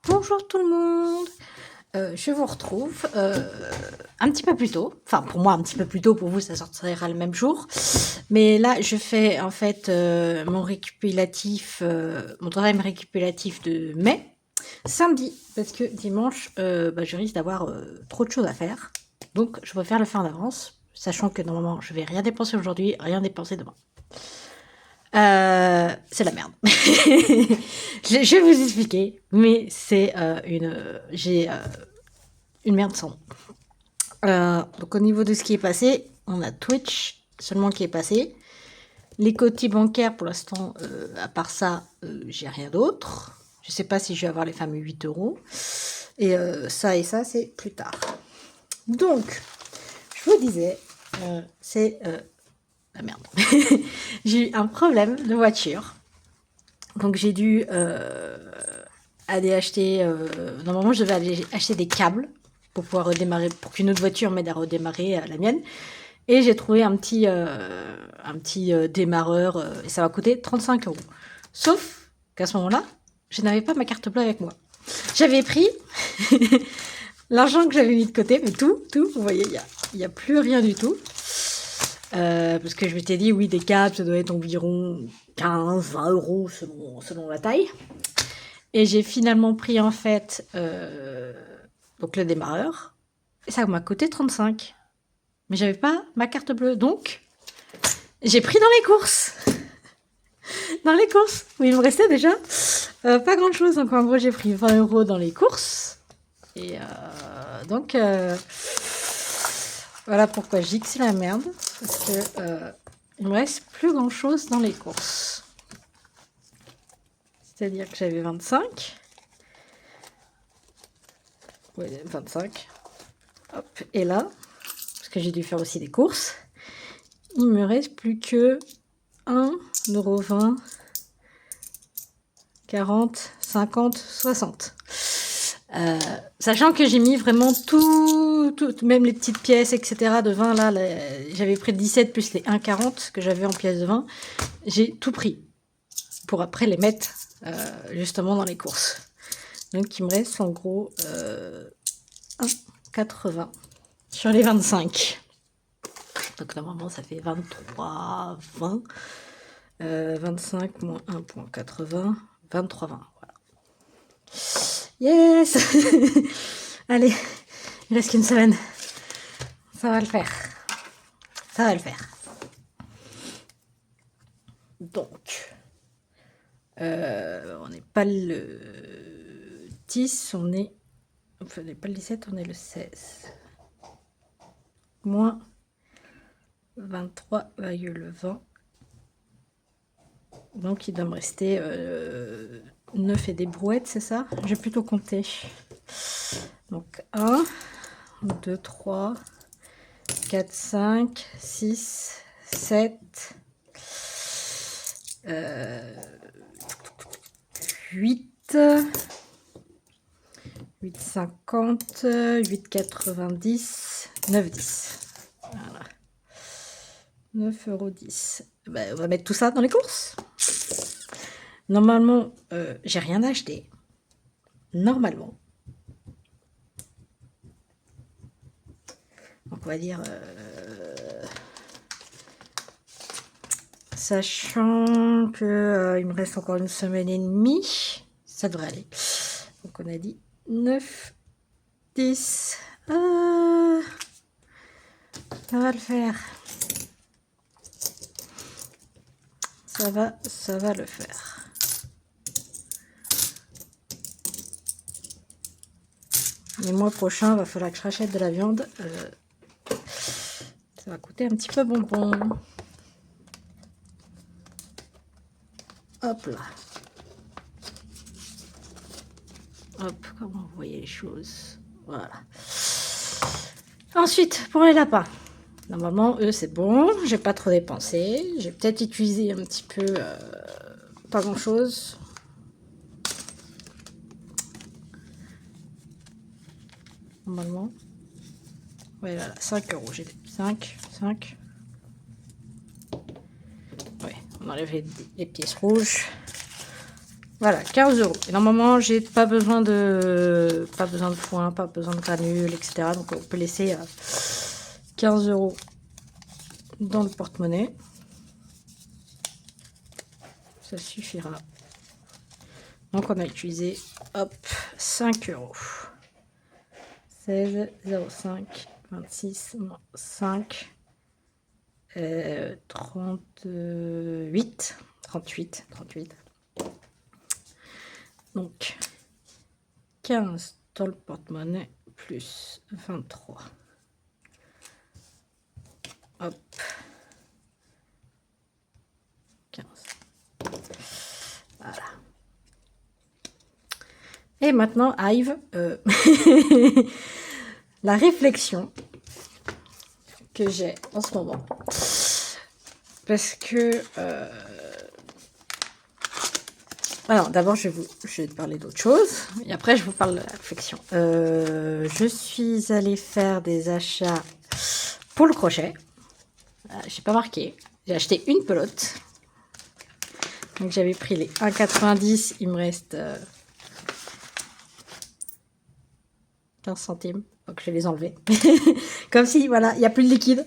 Bonjour tout le monde, je vous retrouve un petit peu plus tôt, enfin pour moi un petit peu plus tôt, pour vous ça sortira le même jour, mais là je fais en fait mon récapitulatif, mon troisième récapitulatif de mai, samedi, parce que dimanche je risque d'avoir trop de choses à faire, donc je préfère le faire en avance, sachant que normalement je vais rien dépenser aujourd'hui, rien dépenser demain. C'est la merde. Je vais vous expliquer, mais c'est j'ai une merde sans nom. Donc au niveau de ce qui est passé, on a Twitch seulement qui est passé. Les côtés bancaires, pour l'instant, à part ça, j'ai rien d'autre. Je sais pas si je vais avoir les fameux 8 euros. Et ça, c'est plus tard. Donc, je vous disais, c'est la merde. J'ai eu un problème de voiture. Donc j'ai dû aller acheter... normalement, je devais aller acheter des câbles pour pouvoir redémarrer, pour qu'une autre voiture m'aide à redémarrer la mienne. Et j'ai trouvé un petit démarreur et ça m'a coûté 35 euros. Sauf qu'à ce moment-là, je n'avais pas ma carte bleue avec moi. J'avais pris l'argent que j'avais mis de côté, mais tout, vous voyez, il n'y a plus rien du tout. Parce que je m'étais dit, oui, des câbles, ça doit être environ 15, 20 euros selon la taille. Et j'ai finalement pris, en fait, donc le démarreur. Et ça m'a coûté 35. Mais j'avais pas ma carte bleue. Donc, j'ai pris dans les courses. Dans les courses. Oui, il me restait déjà pas grand chose. Donc, en gros, j'ai pris 20 euros dans les courses. Et donc, voilà pourquoi je dis que c'est la merde. Parce que il me reste plus grand chose dans les courses. C'est-à-dire que j'avais 25. Oui, 25. Hop, et là, parce que j'ai dû faire aussi des courses, il me reste plus que 1,20 €, 40, 50, 60. Sachant que j'ai mis vraiment tout, même les petites pièces, etc. de 20, là, j'avais pris 17 plus les 1,40 que j'avais en pièces de 20. J'ai tout pris pour après les mettre justement dans les courses. Donc il me reste en gros 1,80 sur les 25. Donc normalement ça fait 23, 20. 25 moins 1,80, 23, 20. Voilà. Yes. Allez, il reste qu'une semaine. Ça va le faire. Ça va le faire. Donc, on n'est pas le 10, on n'est pas le 17, on est le 16. Moins 23,20. Donc, il doit me rester 9 et des brouettes, c'est ça? J'ai plutôt compté. Donc, 1, 2, 3, 4, 5, 6, 7, 8, 8,50, 8,90, 9,10. Voilà. 9,10 €. Ben, on va mettre tout ça dans les courses. Normalement, j'ai rien acheté. Normalement. Donc, on va dire... sachant que il me reste encore une semaine et demie, ça devrait aller. Donc, on a dit 9, 10. Ça va le faire. Ça va le faire. Les mois prochains, il va falloir que je rachète de la viande. Ça va coûter un petit peu bonbon. Hop là. Hop, comment vous voyez les choses. Voilà. Ensuite, pour les lapins. Normalement, eux, c'est bon. J'ai pas trop dépensé. J'ai peut-être utilisé un petit peu... pas grand-chose. Normalement. Ouais, voilà, 5 euros. J'ai 5. Ouais, on enlève les pièces rouges. Voilà, 15 €. Et normalement, j'ai pas besoin de foin, pas besoin de granules, etc. Donc, on peut laisser 15 € dans le porte-monnaie. Ça suffira. Donc, on a utilisé, hop, 5 €. 16, 0,5, 26, non, 5, 38. Donc, 15 dans le porte-monnaie plus 23. Hop. 15. Voilà. Et maintenant arrive la réflexion que j'ai en ce moment. Parce que... Alors, d'abord, je vais te parler d'autre chose. Et après, je vous parle de la réflexion. Je suis allée faire des achats pour le crochet. J'ai pas marqué. J'ai acheté une pelote. Donc, j'avais pris les 1,90. Il me reste 15 centimes. Donc, je vais les enlever. Comme si, voilà, il n'y a plus de liquide.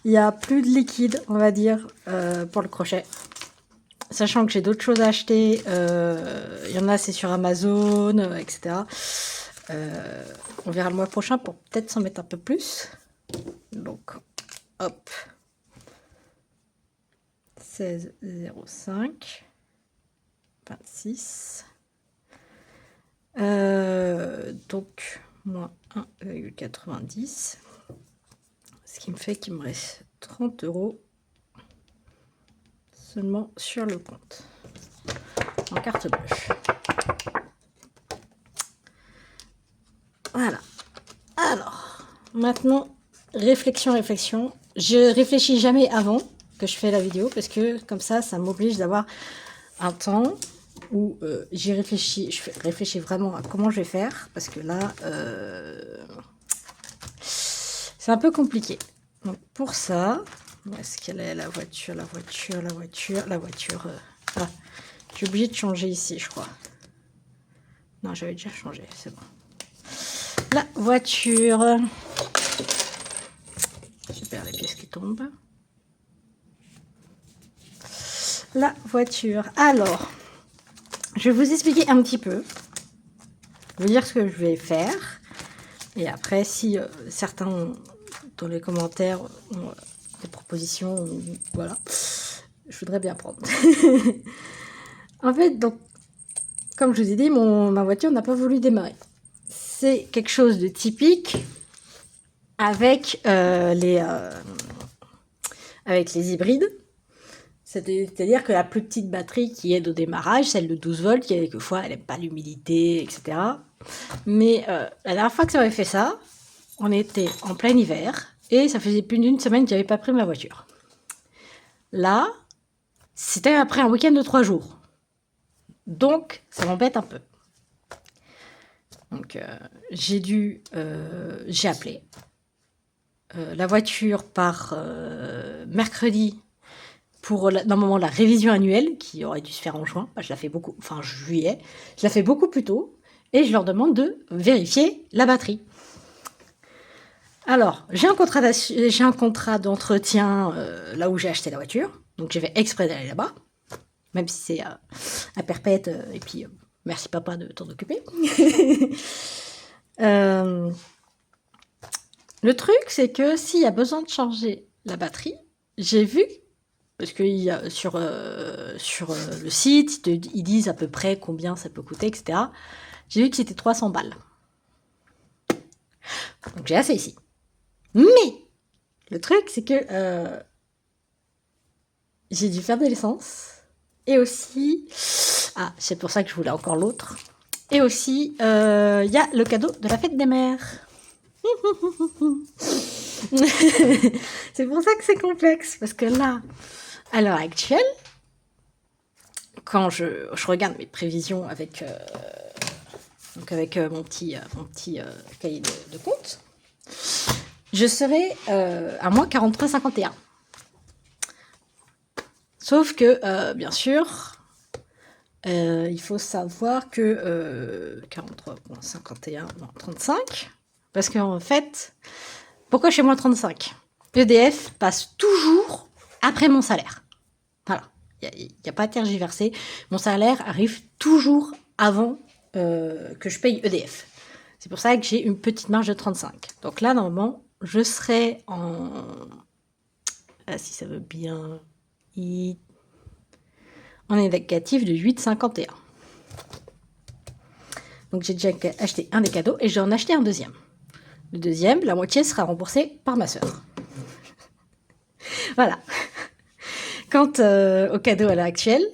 Il n'y a plus de liquide, on va dire, pour le crochet. Sachant que j'ai d'autres choses à acheter, il y en a c'est sur Amazon, etc. On verra le mois prochain pour peut-être s'en mettre un peu plus. Donc, hop. 16,05. 26. Donc, moins 1,90. Ce qui me fait qu'il me reste 30 € seulement sur le compte en carte blanche. Voilà. Alors, maintenant, réflexion. Je réfléchis jamais avant que je fais la vidéo parce que comme ça m'oblige d'avoir un temps où j'y réfléchis. Je réfléchis vraiment à comment je vais faire parce que là, c'est un peu compliqué. Donc pour ça, où est-ce qu'elle est la voiture ah, j'ai oublié de changer ici, je crois. Non, j'avais déjà changé, c'est bon. La voiture. Super, les pièces qui tombent. La voiture. Alors, je vais vous expliquer un petit peu. Je vais vous dire ce que je vais faire. Et après, si certains dans les commentaires ont des propositions, voilà, je voudrais bien prendre. En fait, donc, comme je vous ai dit, ma voiture n'a pas voulu démarrer. C'est quelque chose de typique avec avec les hybrides. C'est-à-dire que la plus petite batterie qui aide au démarrage, celle de 12 volts, qui quelquefois elle n'aime pas l'humidité, etc. Mais la dernière fois que ça avait fait ça, on était en plein hiver et ça faisait plus d'une semaine que j'avais pas pris ma voiture. Là, c'était après un week-end de 3 jours. Donc, ça m'embête un peu. Donc, j'ai appelé. La voiture part mercredi pour normalement la révision annuelle qui aurait dû se faire en juin. Je la fais juillet. Je la fais beaucoup plus tôt et je leur demande de vérifier la batterie. Alors, j'ai un contrat d'entretien là où j'ai acheté la voiture. Donc, j'ai fait exprès d'aller là-bas. Même si c'est à perpète. Et puis, merci papa de t'en occuper. Le truc, c'est que s'il y a besoin de changer la batterie, j'ai vu, parce que sur le site, ils disent à peu près combien ça peut coûter, etc. J'ai vu que c'était 300 balles. Donc, j'ai assez ici. Mais le truc, c'est que j'ai dû faire de l'essence. Et aussi... Ah, c'est pour ça que je voulais encore l'autre. Et aussi, il y a le cadeau de la fête des mères. C'est pour ça que c'est complexe. Parce que là, à l'heure actuelle, quand je regarde mes prévisions avec mon petit cahier de compte, je serai à moins 43,51. Sauf que, bien sûr, Il faut savoir que 43,51, non, 35. Parce qu'en fait, pourquoi je suis moins 35? EDF passe toujours après mon salaire. Voilà, il n'y a pas à tergiverser. Mon salaire arrive toujours avant que je paye EDF. C'est pour ça que j'ai une petite marge de 35. Donc là, normalement, je serai en... Ah, si ça veut bien... On est négatif de 8,51. Donc j'ai déjà acheté un des cadeaux et j'en ai acheté un deuxième. Le deuxième, la moitié sera remboursée par ma sœur. Voilà. Quant au cadeau à l'heure actuelle,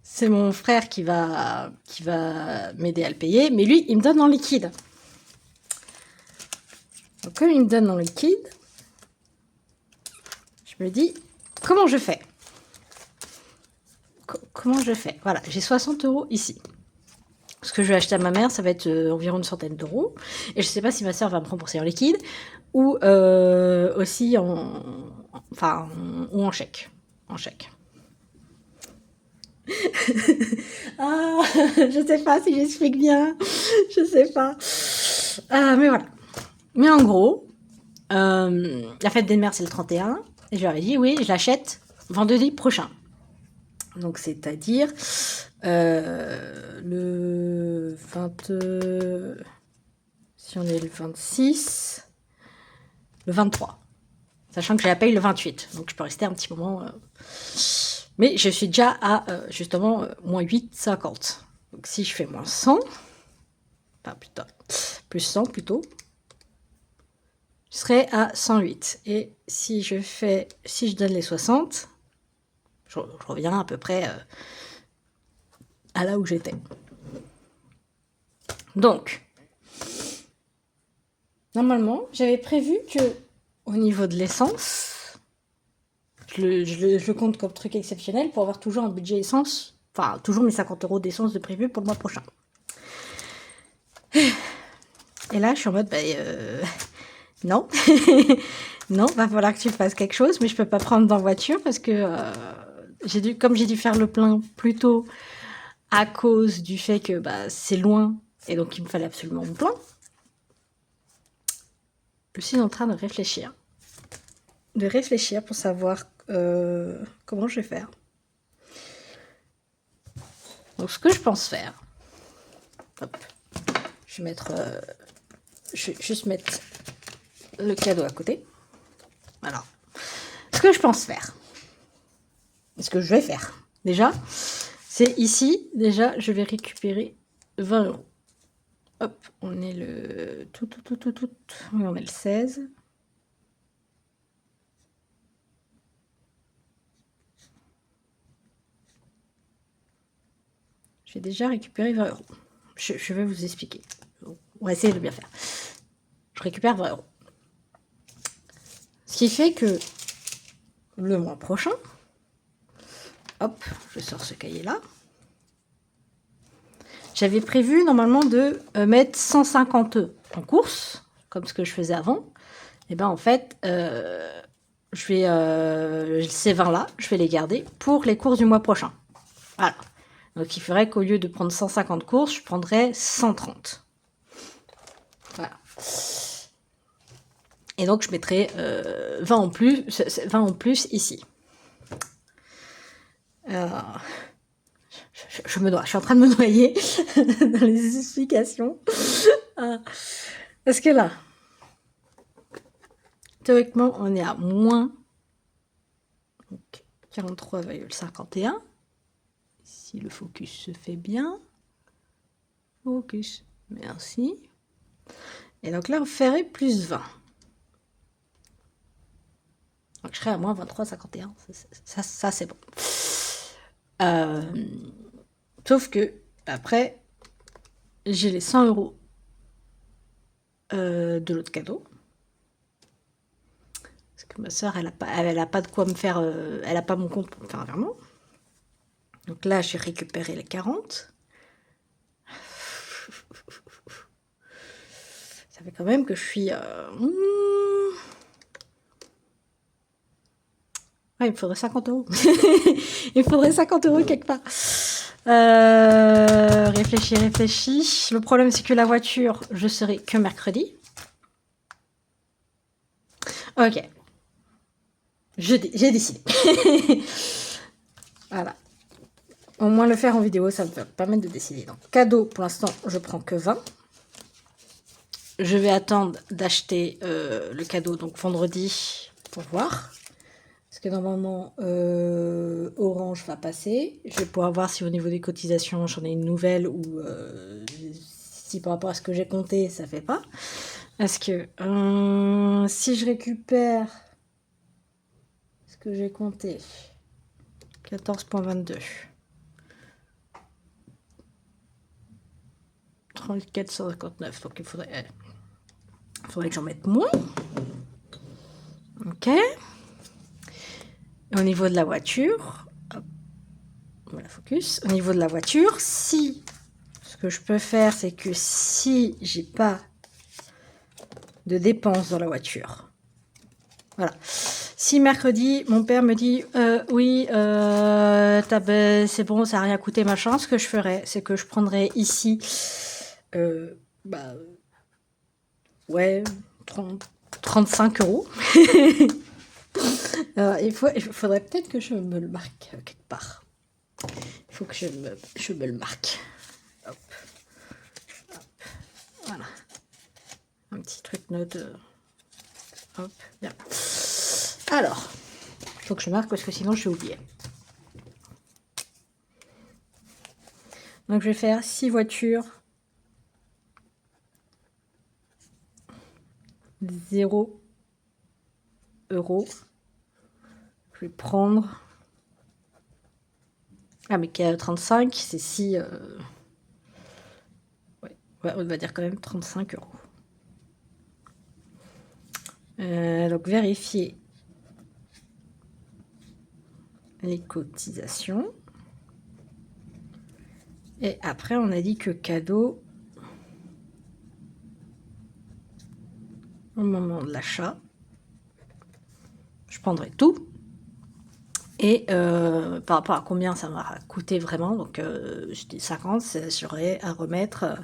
c'est mon frère qui va m'aider à le payer, mais lui, il me donne en liquide. Donc comme il me donne en liquide, je me dis, comment je fais? Comment je fais? Voilà, j'ai 60 € ici. Ce que je vais acheter à ma mère, ça va être environ une centaine d'euros. Et je ne sais pas si ma soeur va me rembourser en liquide ou aussi ou en chèque. En chèque. Ah, je sais pas si j'explique bien. Je sais pas. Mais voilà. Mais en gros, la fête des mères, c'est le 31. Et je leur ai dit, oui, je l'achète vendredi prochain. Donc, c'est-à-dire le 20... si on est le 26... Le 23. Sachant que je la paye le 28. Donc, je peux rester un petit moment... Mais je suis déjà à, justement, moins 8,50. Donc, si je fais moins 100... Enfin, putain, plus 100 plutôt... Je serai à 108. Et si je donne les 60... Je reviens à peu près à là où j'étais. Donc, normalement, j'avais prévu que au niveau de l'essence, je le compte comme truc exceptionnel pour avoir toujours un budget essence, enfin, toujours mes 50 € d'essence de prévu pour le mois prochain. Et là, je suis en mode, non, non, va falloir que tu fasses quelque chose, mais je peux pas prendre dans voiture parce que comme j'ai dû faire le plein plus tôt à cause du fait que c'est loin et donc il me fallait absolument mon plein. Je suis en train de réfléchir pour savoir comment je vais faire. Donc ce que je pense faire, hop, je vais juste mettre le cadeau à côté. Voilà. Ce que je pense faire, ce que je vais faire déjà, c'est ici, déjà, je vais récupérer 20 €. Hop, on est le... Oui, on est le 16. J'ai déjà récupéré 20 €. Je vais vous expliquer. On va essayer de bien faire. Je récupère 20 €. Ce qui fait que le mois prochain, hop, je sors ce cahier-là. J'avais prévu normalement de mettre 150 € en course, comme ce que je faisais avant. Et ben en fait, ces 20-là, je vais les garder pour les courses du mois prochain. Voilà. Donc il ferait qu'au lieu de prendre 150 courses, je prendrais 130. Voilà. Et donc je mettrai 20 en plus ici. Je suis en train de me noyer dans les explications. Parce que là, théoriquement, on est à moins 43,51. Si le focus se fait bien. Focus, merci. Et donc là, on ferait plus 20. Donc je serais à moins 23,51. Ça c'est bon. Sauf que, après, j'ai les 100 € de l'autre cadeau. Parce que ma soeur, elle a pas de quoi me faire... elle a pas mon compte pour me faire un virement. Donc là, j'ai récupéré les 40. Ça fait quand même que je suis... Ouais, il me faudrait 50 €. Il me faudrait 50 € quelque part. Réfléchis, réfléchis. Le problème, c'est que la voiture, je serai que mercredi. Ok. J'ai décidé. Voilà. Au moins, le faire en vidéo, ça me permettre de décider. Donc, cadeau, pour l'instant, je prends que 20. Je vais attendre d'acheter le cadeau, donc vendredi, pour voir. Parce que normalement, Orange va passer. Je vais pouvoir voir si au niveau des cotisations, j'en ai une nouvelle ou si par rapport à ce que j'ai compté, ça fait pas. Parce que si je récupère ce que j'ai compté, 14,22. 34,59. Donc il faudrait que j'en mette moins. Ok. Et au niveau de la voiture, hop, voilà, focus. Au niveau de la voiture, si ce que je peux faire, c'est que si j'ai pas de dépenses dans la voiture, voilà. Si mercredi, mon père me dit oui, c'est bon, ça n'a rien coûté, machin, ce que je ferais, c'est que je prendrais ici, ouais, 35 euros. Il faudrait peut-être que je me le marque quelque part. Il faut que je me le marque. Hop. Hop. Voilà. Un petit truc note. Hop. Bien. Alors, il faut que je marque parce que sinon je vais oublier. Donc je vais faire 6 voitures. 0 euros. Je vais prendre. Ah, mais 35, c'est 6. Ouais, on va dire quand même 35 euros. Donc vérifier les cotisations. Et après, on a dit que cadeau, au moment de l'achat, je prendrai tout. Et par rapport à combien ça m'a coûté vraiment, donc je dis 50, j'aurais à remettre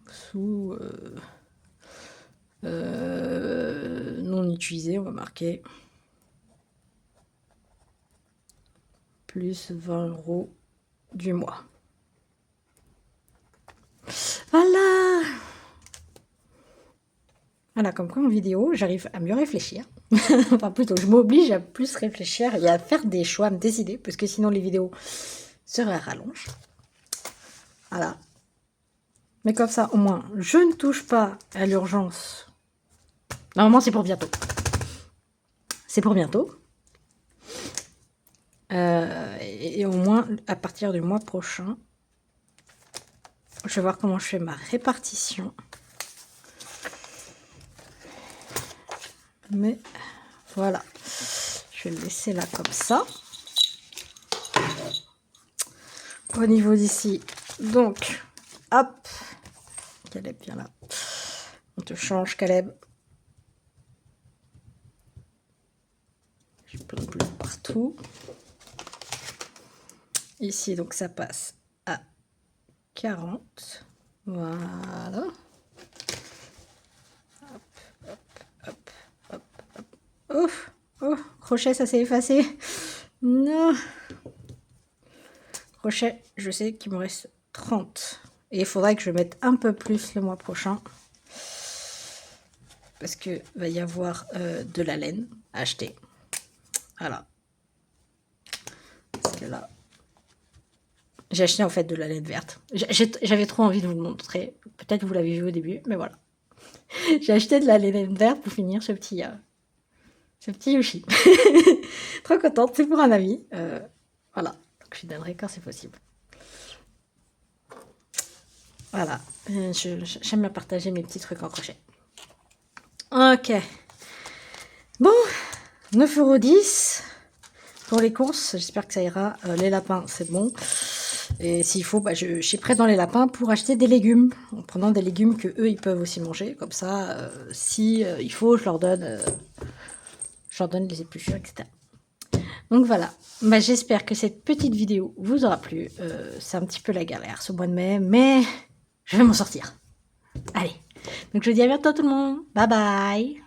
sous non utilisé, on va marquer plus 20 euros du mois. Voilà. Voilà, comme quoi en vidéo, j'arrive à mieux réfléchir. Enfin, plutôt, je m'oblige à plus réfléchir et à faire des choix, à me décider, parce que sinon les vidéos seraient rallonges. Voilà. Mais comme ça, au moins, je ne touche pas à l'urgence. Normalement, c'est pour bientôt. C'est pour bientôt. Et au moins, à partir du mois prochain, je vais voir comment je fais ma répartition. Mais voilà. Je vais le laisser là comme ça. Au niveau d'ici, donc, hop. Caleb, viens là. On te change, Caleb. Je plein de bleu partout. Ici, donc, ça passe à 40. Voilà. Hop, hop, hop, hop, hop. Ouf, oh, crochet, ça s'est effacé. Non. Crochet, je sais qu'il me reste 30. Et il faudrait que je mette un peu plus le mois prochain. Parce que va y avoir de la laine à acheter. Voilà. Parce que là, j'ai acheté en fait de la laine verte. J'avais trop envie de vous le montrer. Peut-être que vous l'avez vu au début, mais voilà. J'ai acheté de la laine verte pour finir ce petit Yoshi. Trop contente, c'est pour un ami. Voilà, donc je lui donnerai quand c'est possible. Voilà, j'aime bien partager mes petits trucs en crochet. Ok. Bon, 9,10 € pour les courses. J'espère que ça ira. Les lapins, c'est bon. Et s'il faut, bah, je suis prête dans les lapins pour acheter des légumes, en prenant des légumes que eux ils peuvent aussi manger. Comme ça, si il faut, je leur donne les épluchures, etc. Donc voilà, bah, j'espère que cette petite vidéo vous aura plu. C'est un petit peu la galère ce mois de mai, mais je vais m'en sortir. Allez, donc je vous dis à bientôt tout le monde. Bye bye.